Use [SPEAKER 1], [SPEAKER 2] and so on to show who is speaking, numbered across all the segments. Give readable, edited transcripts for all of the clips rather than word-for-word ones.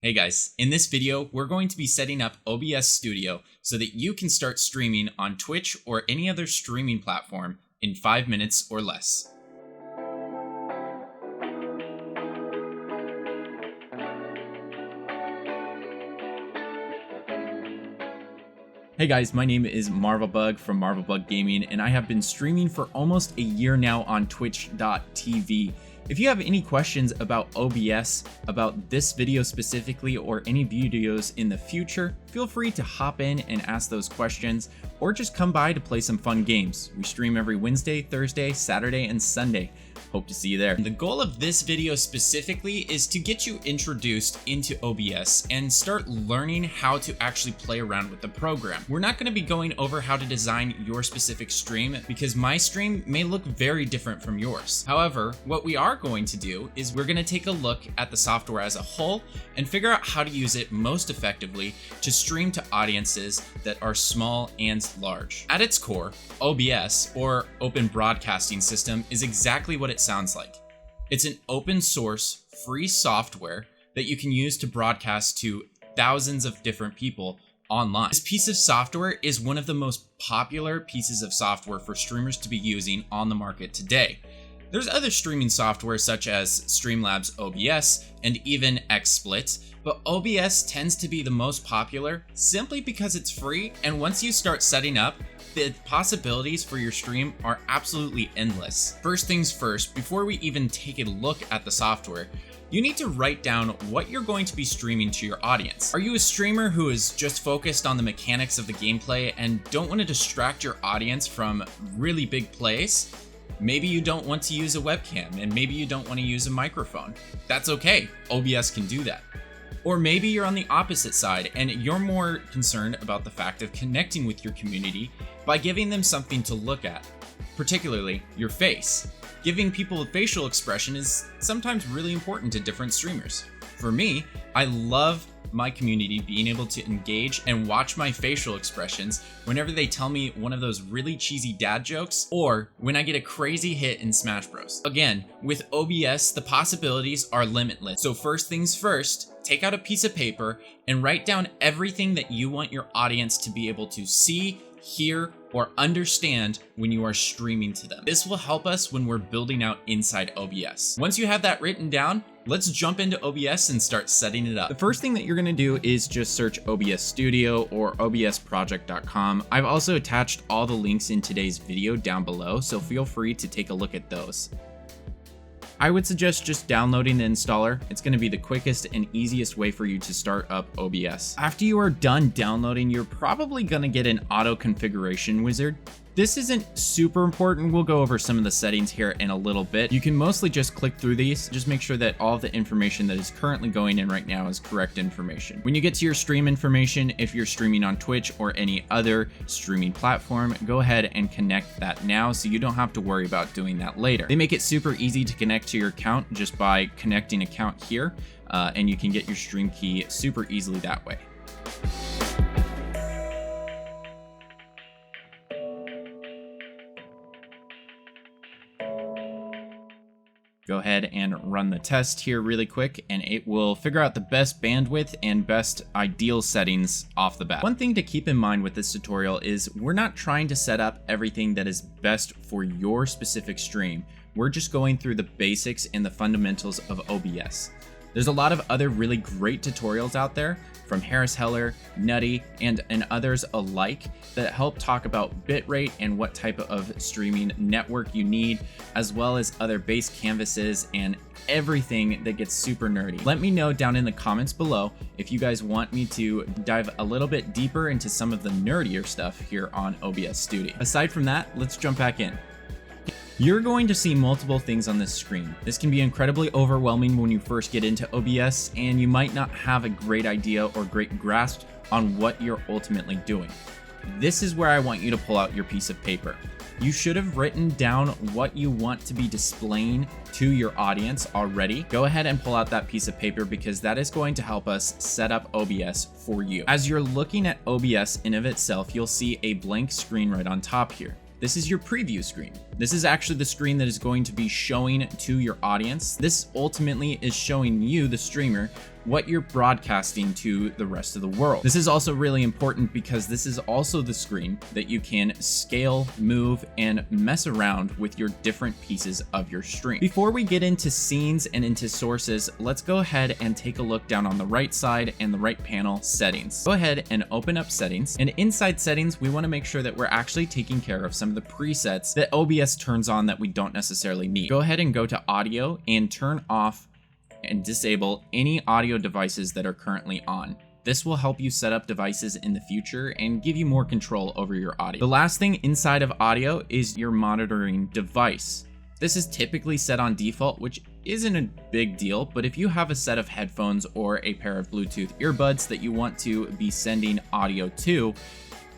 [SPEAKER 1] Hey guys, in this video, we're going to be setting up OBS Studio so that you can start streaming on Twitch or any other streaming platform in 5 minutes or less. Hey guys, my name is MarvelBug from MarvelBug Gaming, and I have been streaming for almost a year now on twitch.tv. If you have any questions about OBS, about this video specifically, or any videos in the future, feel free to hop in and ask those questions, or just come by to play some fun games. We stream every Wednesday, Thursday, Saturday, and Sunday. Hope to see you there. The goal of this video specifically is to get you introduced into OBS and start learning how to actually play around with the program. We're not going to be going over how to design your specific stream because my stream may look very different from yours. However, what we are going to do is we're going to take a look at the software as a whole and figure out how to use it most effectively to stream to audiences that are small and large. At its core, OBS, or Open Broadcasting System, is exactly what it sounds like. It's an open source, free software that you can use to broadcast to thousands of different people online. This piece of software is one of the most popular pieces of software for streamers to be using on the market today. There's other streaming software such as Streamlabs OBS and even XSplit, but OBS tends to be the most popular simply because it's free, and once you start setting up, the possibilities for your stream are absolutely endless. First things first, before we even take a look at the software, you need to write down what you're going to be streaming to your audience. Are you a streamer who is just focused on the mechanics of the gameplay and don't want to distract your audience from really big plays? Maybe you don't want to use a webcam, and maybe you don't want to use a microphone. That's okay, OBS can do that. Or maybe you're on the opposite side and you're more concerned about the fact of connecting with your community by giving them something to look at, particularly your face. Giving people a facial expression is sometimes really important to different streamers. For me, I love my community being able to engage and watch my facial expressions whenever they tell me one of those really cheesy dad jokes, or when I get a crazy hit in Smash Bros. Again, with OBS, the possibilities are limitless. So first things first, take out a piece of paper and write down everything that you want your audience to be able to see, hear, or understand when you are streaming to them. This will help us when we're building out inside OBS. Once you have that written down, let's jump into OBS and start setting it up. The first thing that you're gonna do is just search OBS Studio or obsproject.com. I've also attached all the links in today's video down below, so feel free to take a look at those. I would suggest just downloading the installer. It's going to be the quickest and easiest way for you to start up OBS. After you are done downloading, you're probably going to get an auto configuration wizard. This isn't super important. We'll go over some of the settings here in a little bit. You can mostly just click through these. Just make sure that all of the information that is currently going in right now is correct information. When you get to your stream information, if you're streaming on Twitch or any other streaming platform, go ahead and connect that now so you don't have to worry about doing that later. They make it super easy to connect to your account just by connecting account here, and you can get your stream key super easily that way. Go ahead and run the test here really quick, and it will figure out the best bandwidth and best ideal settings off the bat. One thing to keep in mind with this tutorial is we're not trying to set up everything that is best for your specific stream. We're just going through the basics and the fundamentals of OBS. There's a lot of other really great tutorials out there from Harris Heller, Nutty, and others alike that help talk about bitrate and what type of streaming network you need, as well as other base canvases and everything that gets super nerdy. Let me know down in the comments below if you guys want me to dive a little bit deeper into some of the nerdier stuff here on OBS Studio. Aside from that, let's jump back in. You're going to see multiple things on this screen. This can be incredibly overwhelming when you first get into OBS, and you might not have a great idea or great grasp on what you're ultimately doing. This is where I want you to pull out your piece of paper. You should have written down what you want to be displaying to your audience already. Go ahead and pull out that piece of paper because that is going to help us set up OBS for you. As you're looking at OBS in of itself, you'll see a blank screen right on top here. This is your preview screen. This is actually the screen that is going to be showing to your audience. This ultimately is showing you, the streamer, what you're broadcasting to the rest of the world. This is also really important because this is also the screen that you can scale, move, and mess around with your different pieces of your stream. Before we get into scenes and into sources, let's go ahead and take a look down on the right side and the right panel, settings. Go ahead and open up settings, and inside settings, we want to make sure that we're actually taking care of some of the presets that OBS turns on that we don't necessarily need. Go ahead and go to audio and turn off and disable any audio devices that are currently on. This will help you set up devices in the future and give you more control over your audio. The last thing inside of audio is your monitoring device. This is typically set on default, which isn't a big deal, but if you have a set of headphones or a pair of Bluetooth earbuds that you want to be sending audio to,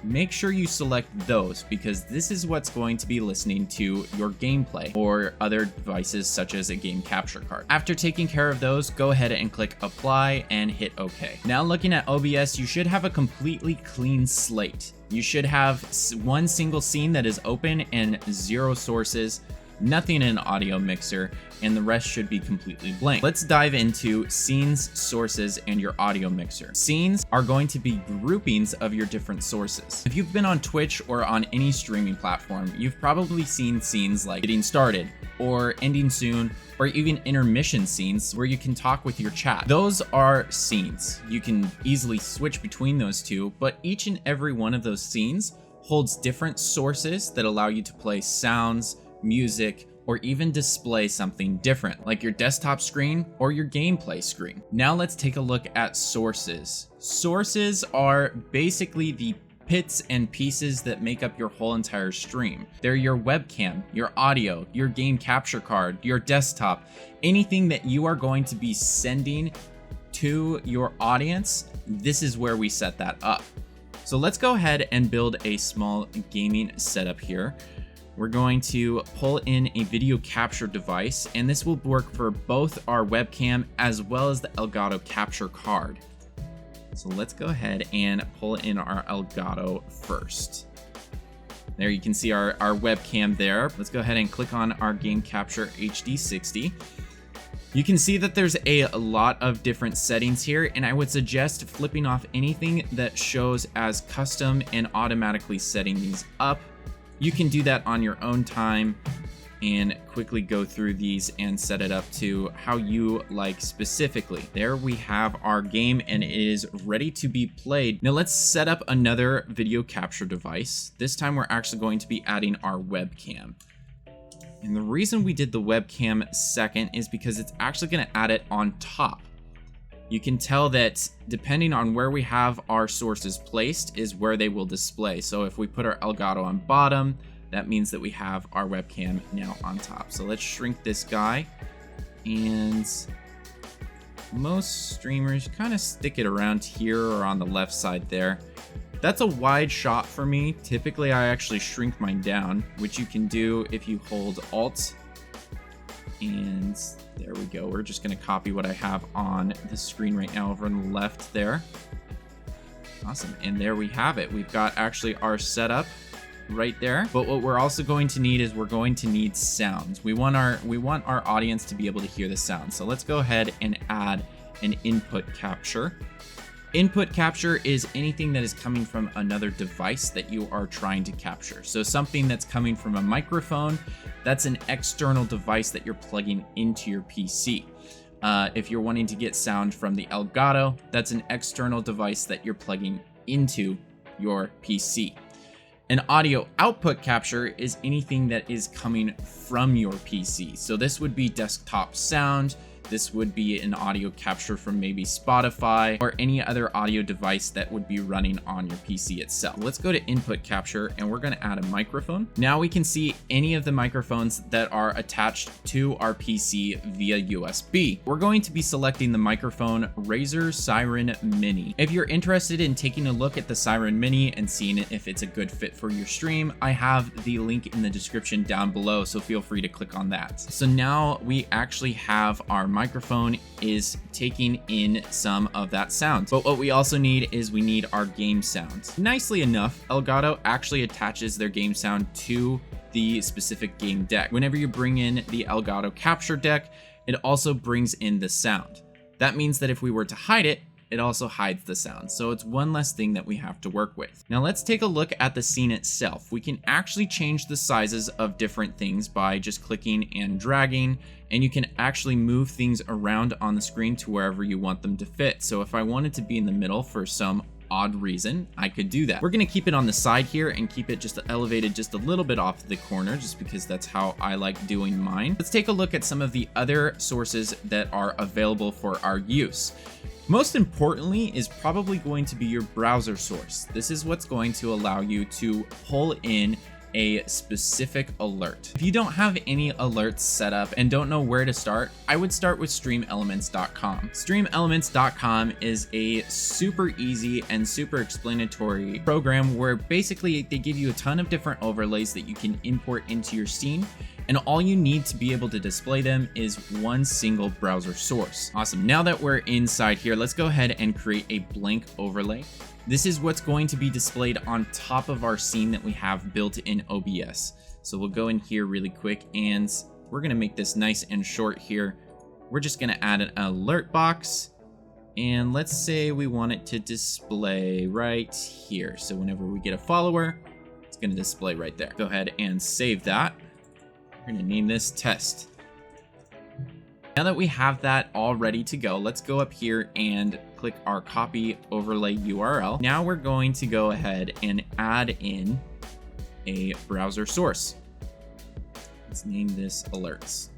[SPEAKER 1] make sure you select those, because this is what's going to be listening to your gameplay or other devices such as a game capture card. After taking care of those, go ahead and click apply and hit OK. Now looking at OBS, you should have a completely clean slate. You should have one single scene that is open and 0 sources, nothing in an audio mixer, and the rest should be completely blank. Let's dive into scenes, sources, and your audio mixer. Scenes are going to be groupings of your different sources. If you've been on Twitch or on any streaming platform, you've probably seen scenes like getting started, or ending soon, or even intermission scenes where you can talk with your chat. Those are scenes. You can easily switch between those two, but each and every one of those scenes holds different sources that allow you to play sounds, music, or even display something different, like your desktop screen or your gameplay screen. Now let's take a look at sources. Sources are basically the bits and pieces that make up your whole entire stream. They're your webcam, your audio, your game capture card, your desktop, anything that you are going to be sending to your audience. This is where we set that up. So let's go ahead and build a small gaming setup here. We're going to pull in a video capture device, and this will work for both our webcam as well as the Elgato capture card. So let's go ahead and pull in our Elgato first. There you can see our webcam there. Let's go ahead and click on our Game Capture HD 60. You can see that there's a lot of different settings here, and I would suggest flipping off anything that shows as custom and automatically setting these up. You can do that on your own time and quickly go through these and set it up to how you like specifically. There we have our game, and it is ready to be played. Now let's set up another video capture device. This time we're actually going to be adding our webcam. And the reason we did the webcam second is because it's actually going to add it on top. You can tell that depending on where we have our sources placed is where they will display. So if we put our Elgato on bottom, that means that we have our webcam now on top. So let's shrink this guy, and most streamers kind of stick it around here or on the left side there. That's a wide shot for me. Typically I actually shrink mine down, which you can do if you hold Alt, and there we go. We're just going to copy what I have on the screen right now over on the left there. Awesome. And there we have it. We've got actually our setup right there. But what we're also going to need is we're going to need sounds. We want our audience to be able to hear the sound. So let's go ahead and add an input capture. Input capture is anything that is coming from another device that you are trying to capture. So something that's coming from a microphone, that's an external device that you're plugging into your PC. If you're wanting to get sound from the Elgato, that's an external device that you're plugging into your PC. An audio output capture is anything that is coming from your PC. So this would be desktop sound. This would be an audio capture from maybe Spotify or any other audio device that would be running on your PC itself. Let's go to input capture, and we're going to add a microphone. Now we can see any of the microphones that are attached to our PC via USB. We're going to be selecting the microphone Razer Siren Mini. If you're interested in taking a look at the Siren Mini and seeing if it's a good fit for your stream, I have the link in the description down below, so feel free to click on that. So now we actually have our microphone is taking in some of that sound. But what we also need is we need our game sound. Nicely enough, Elgato actually attaches their game sound to the specific game deck. Whenever you bring in the Elgato capture deck, it also brings in the sound. That means that if we were to hide it, it also hides the sound. So it's one less thing that we have to work with. Now let's take a look at the scene itself. We can actually change the sizes of different things by just clicking and dragging, and you can actually move things around on the screen to wherever you want them to fit. So if I wanted to be in the middle for some odd reason, I could do that. We're gonna keep it on the side here and keep it just elevated just a little bit off the corner, just because that's how I like doing mine. Let's take a look at some of the other sources that are available for our use. Most importantly is probably going to be your browser source. This is what's going to allow you to pull in a specific alert. If you don't have any alerts set up and don't know where to start, I would start with streamelements.com. Streamelements.com is a super easy and super explanatory program where basically they give you a ton of different overlays that you can import into your scene, and all you need to be able to display them is one single browser source. Awesome. Now that we're inside here, let's go ahead and create a blank overlay. This is what's going to be displayed on top of our scene that we have built in OBS. So we'll go in here really quick, and we're gonna make this nice and short here. We're just gonna add an alert box, and let's say we want it to display right here. So whenever we get a follower, it's gonna display right there. Go ahead and save that. We're gonna name this test. Now that we have that all ready to go, let's go up here and click our copy overlay URL. Now we're going to go ahead and add in a browser source. Let's name this alerts.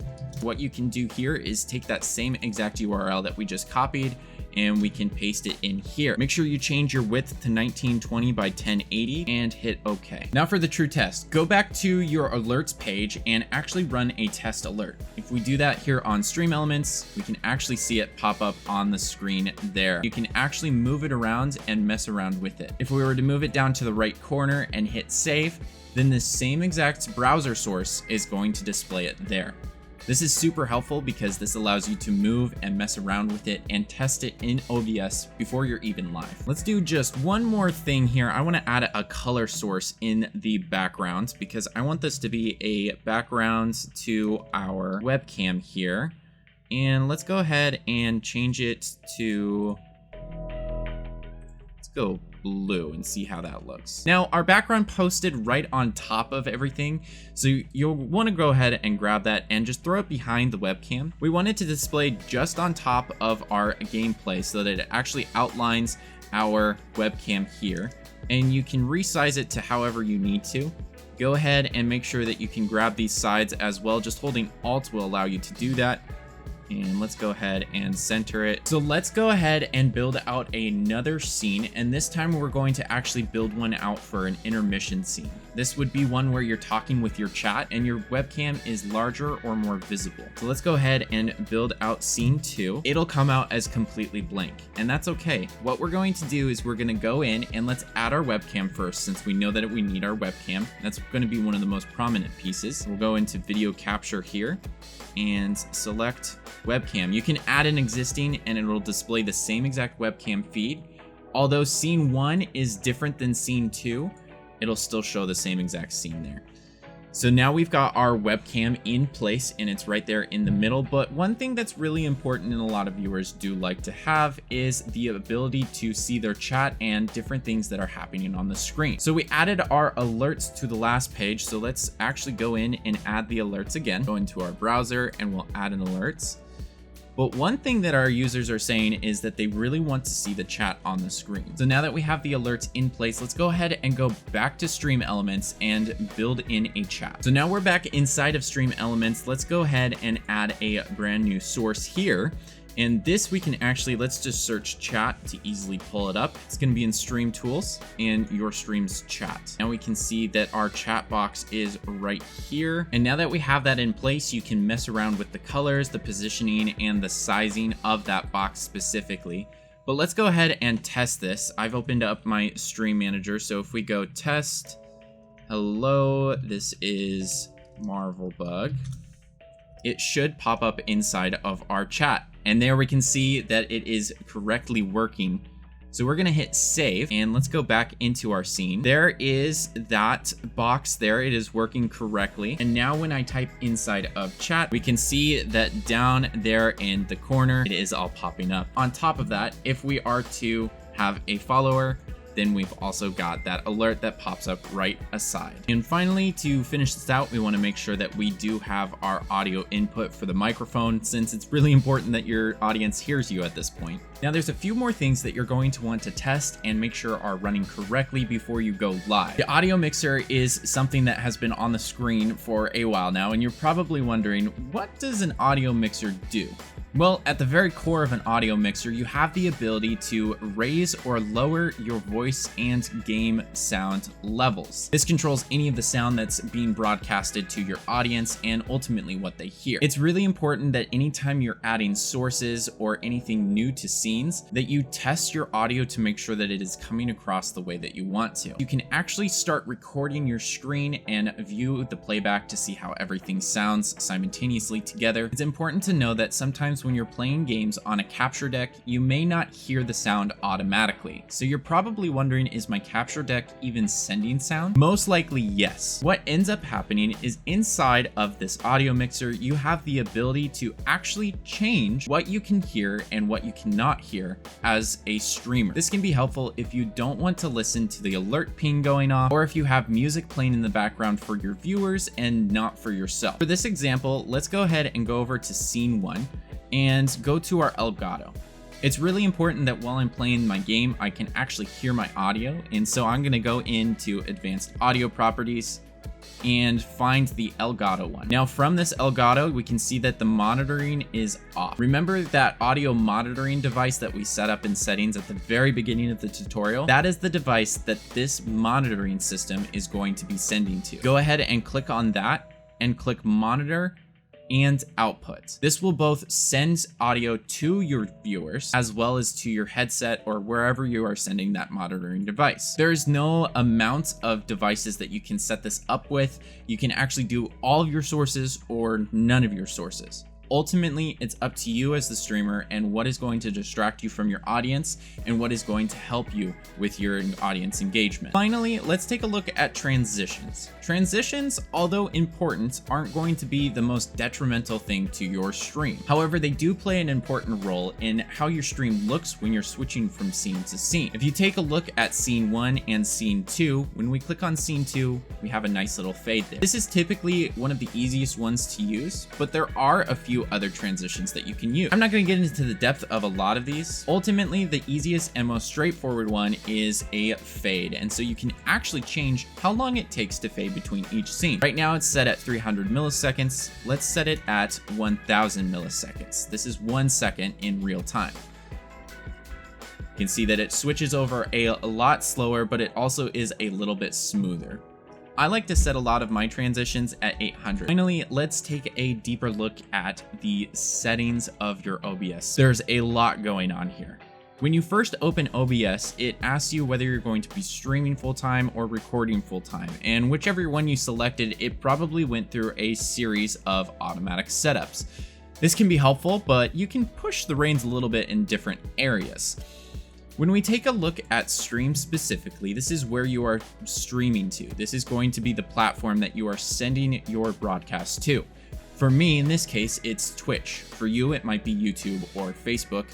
[SPEAKER 1] What you can do here is take that same exact URL that we just copied, and we can paste it in here. Make sure you change your width to 1920 by 1080 and hit OK. Now for the true test, go back to your alerts page and actually run a test alert. If we do that here on Stream Elements, we can actually see it pop up on the screen there. You can actually move it around and mess around with it. If we were to move it down to the right corner and hit save, then the same exact browser source is going to display it there. This is super helpful because this allows you to move and mess around with it and test it in OBS before you're even live. Let's do just one more thing here. I want to add a color source in the background because I want this to be a background to our webcam here. And let's go ahead and change it to, let's go blue and see how that looks. Now our background posted right on top of everything, so you'll want to go ahead and grab that and just throw it behind the webcam. We want it to display just on top of our gameplay so that it actually outlines our webcam here, and you can resize it to however you need to. Go ahead and make sure that you can grab these sides as well. Just holding Alt will allow you to do that. And let's go ahead and center it. So let's go ahead and build out another scene, and this time we're going to actually build one out for an intermission scene. This would be one where you're talking with your chat and your webcam is larger or more visible. So let's go ahead and build out scene 2. It'll come out as completely blank, and that's okay. What we're going to do is we're going to go in and let's add our webcam first, since we know that we need our webcam. That's going to be one of the most prominent pieces. We'll go into video capture here and select webcam. You can add an existing and it will display the same exact webcam feed. Although scene 1 is different than scene 2, it'll still show the same exact scene there. So now we've got our webcam in place and it's right there in the middle. But one thing that's really important and a lot of viewers do like to have is the ability to see their chat and different things that are happening on the screen. So we added our alerts to the last page. So let's actually go in and add the alerts again. Go into our browser and we'll add an alerts. But one thing that our users are saying is that they really want to see the chat on the screen. So now that we have the alerts in place, let's go ahead and go back to Stream Elements and build in a chat. So now we're back inside of Stream Elements. Let's go ahead and add a brand new source here. And this we can actually, let's just search chat to easily pull it up. It's going to be in Stream Tools and your stream's chat. Now we can see that our chat box is right here. And now that we have that in place, you can mess around with the colors, the positioning, and the sizing of that box specifically. But let's go ahead and test this. I've opened up my stream manager. So if we go test, hello, this is Marvel Bug. It should pop up inside of our chat. And there we can see that it is correctly working So we're gonna hit save, and let's go back into our scene. There is that box there. It is working correctly. And now when I type inside of chat, we can see that down there in the corner, it is all popping up. On top of that, if we are to have a follower, then we've also got that alert that pops up right aside. And finally, to finish this out, we want to make sure that we do have our audio input for the microphone, since it's really important that your audience hears you at this point. Now, there's a few more things that you're going to want to test and make sure are running correctly before you go live. The audio mixer is something that has been on the screen for a while now, and you're probably wondering, what does an audio mixer do? Well, at the very core of an audio mixer, you have the ability to raise or lower your voice and game sound levels. This controls any of the sound that's being broadcasted to your audience and ultimately what they hear. It's really important that anytime you're adding sources or anything new to scenes, that you test your audio to make sure that it is coming across the way that you want to. You can actually start recording your screen and view the playback to see how everything sounds simultaneously together. It's important to know that sometimes when you're playing games on a capture deck, you may not hear the sound automatically. So you're probably wondering, is my capture deck even sending sound? Most likely yes. What ends up happening is inside of this audio mixer, you have the ability to actually change what you can hear and what you cannot hear as a streamer. This can be helpful if you don't want to listen to the alert ping going off, or if you have music playing in the background for your viewers and not for yourself. For this example, let's go ahead and go over to scene 1 and go to our Elgato. It's really important that while I'm playing my game, I can actually hear my audio. And so I'm gonna go into advanced audio properties and find the Elgato one. Now from this Elgato, we can see that the monitoring is off. Remember that audio monitoring device that we set up in settings at the very beginning of the tutorial? That is the device that this monitoring system is going to be sending to. Go ahead and click on that and click monitor and output. This will both send audio to your viewers as well as to your headset or wherever you are sending that monitoring device. There is no amount of devices that you can set this up with. You can actually do all of your sources or none of your sources. Ultimately, it's up to you as the streamer and what is going to distract you from your audience and what is going to help you with your audience engagement. Finally, let's take a look at transitions. Transitions, although important, aren't going to be the most detrimental thing to your stream. However, they do play an important role in how your stream looks when you're switching from scene to scene. If you take a look at scene 1 and scene 2, when we click on scene 2, we have a nice little fade there. This is typically one of the easiest ones to use, but there are a few other transitions that you can use. I'm not going to get into the depth of a lot of these. Ultimately, the easiest and most straightforward one is a fade, and so you can actually change how long it takes to fade between each scene. Right now it's set at 300 milliseconds. Let's set it at 1000 milliseconds. This is 1 second in real time. You can see that it switches over a lot slower, but it also is a little bit smoother. I like to set a lot of my transitions at 800. Finally, let's take a deeper look at the settings of your OBS. There's a lot going on here. When you first open OBS, it asks you whether you're going to be streaming full-time or recording full-time, and whichever one you selected, it probably went through a series of automatic setups. This can be helpful, but you can push the reins a little bit in different areas. When we take a look at stream specifically, this is where you are streaming to. This is going to be the platform that you are sending your broadcast to. For me, in this case, it's Twitch. For you, it might be YouTube or Facebook.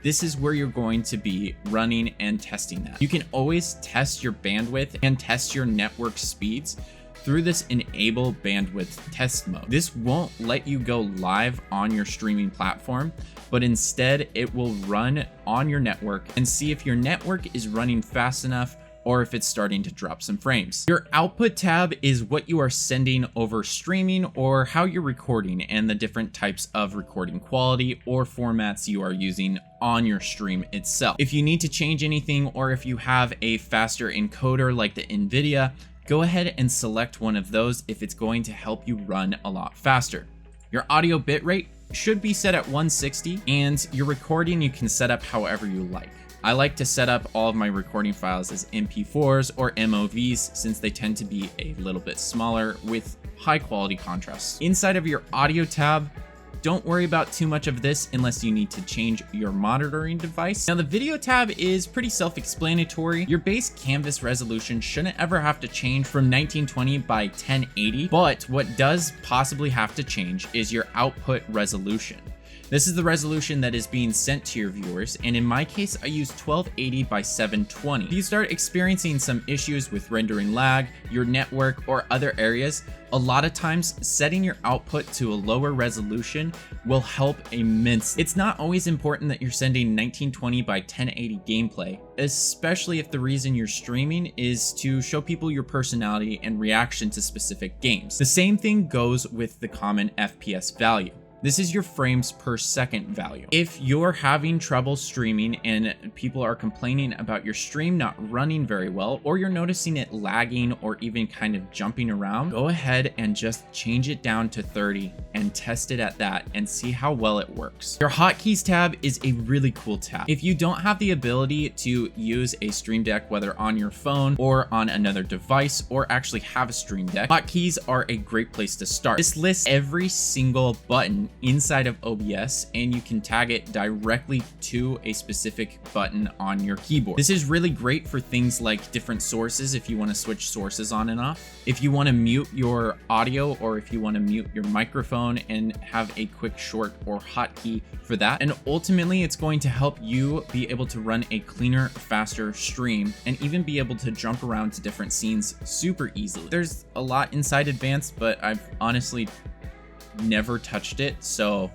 [SPEAKER 1] This is where you're going to be running and testing that. You can always test your bandwidth and test your network speeds through this enable bandwidth test mode. This won't let you go live on your streaming platform, but instead it will run on your network and see if your network is running fast enough or if it's starting to drop some frames. Your output tab is what you are sending over streaming or how you're recording and the different types of recording quality or formats you are using on your stream itself. If you need to change anything or if you have a faster encoder like the NVIDIA, go ahead and select one of those if it's going to help you run a lot faster. Your audio bitrate should be set at 160, and your recording you can set up however you like. I like to set up all of my recording files as MP4s or MOVs since they tend to be a little bit smaller with high quality contrast. Inside of your audio tab, don't worry about too much of this unless you need to change your monitoring device. Now the video tab is pretty self-explanatory. Your base canvas resolution shouldn't ever have to change from 1920 by 1080, but what does possibly have to change is your output resolution. This is the resolution that is being sent to your viewers, and in my case, I use 1280 by 720. If you start experiencing some issues with rendering lag, your network, or other areas, a lot of times setting your output to a lower resolution will help immensely. It's not always important that you're sending 1920 by 1080 gameplay, especially if the reason you're streaming is to show people your personality and reaction to specific games. The same thing goes with the common FPS value. This is your frames per second value. If you're having trouble streaming and people are complaining about your stream not running very well, or you're noticing it lagging or even kind of jumping around, go ahead and just change it down to 30 and test it at that and see how well it works. Your hotkeys tab is a really cool tab. If you don't have the ability to use a Stream Deck, whether on your phone or on another device, or actually have a Stream Deck, hotkeys are a great place to start. This lists every single button inside of OBS, and you can tag it directly to a specific button on your keyboard. This is really great for things like different sources if you want to switch sources on and off. If you want to mute your audio, or if you want to mute your microphone and have a quick short or hotkey for that. And ultimately, it's going to help you be able to run a cleaner, faster stream and even be able to jump around to different scenes super easily. There's a lot inside Advanced, but I've honestly never touched it, so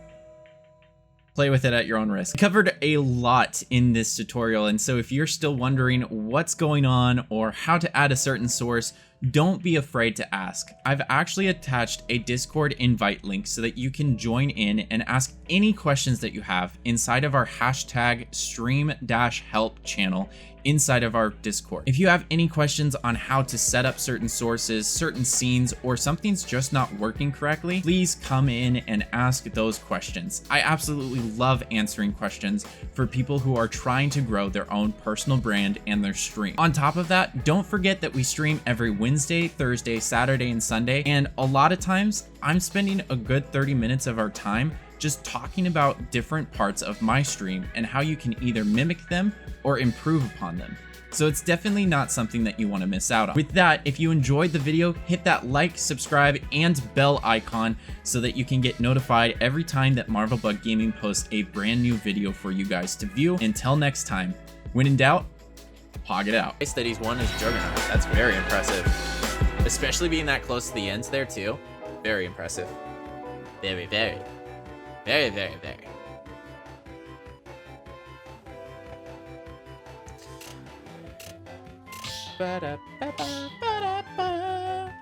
[SPEAKER 1] play with it at your own risk. I covered a lot in this tutorial, and so if you're still wondering what's going on or how to add a certain source, don't be afraid to ask. I've actually attached a Discord invite link so that you can join in and ask any questions that you have inside of our hashtag stream-help channel inside of our Discord. If you have any questions on how to set up certain sources, certain scenes, or something's just not working correctly, please come in and ask those questions. I absolutely love answering questions for people who are trying to grow their own personal brand and their stream. On top of that, don't forget that we stream every Wednesday, Thursday, Saturday, and Sunday, and a lot of times I'm spending a good 30 minutes of our time just talking about different parts of my stream and how you can either mimic them or improve upon them. So it's definitely not something that you want to miss out on. With that, if you enjoyed the video, hit that like, subscribe, and bell icon so that you can get notified every time that Marvel Bug Gaming posts a brand new video for you guys to view. Until next time, when in doubt, hog it out.
[SPEAKER 2] That he's won his Juggernaut. That's very impressive. Especially being that close to the ends there too. Very impressive. Very, very. Very, very, very. Ba-da-ba-ba-ba-da-ba.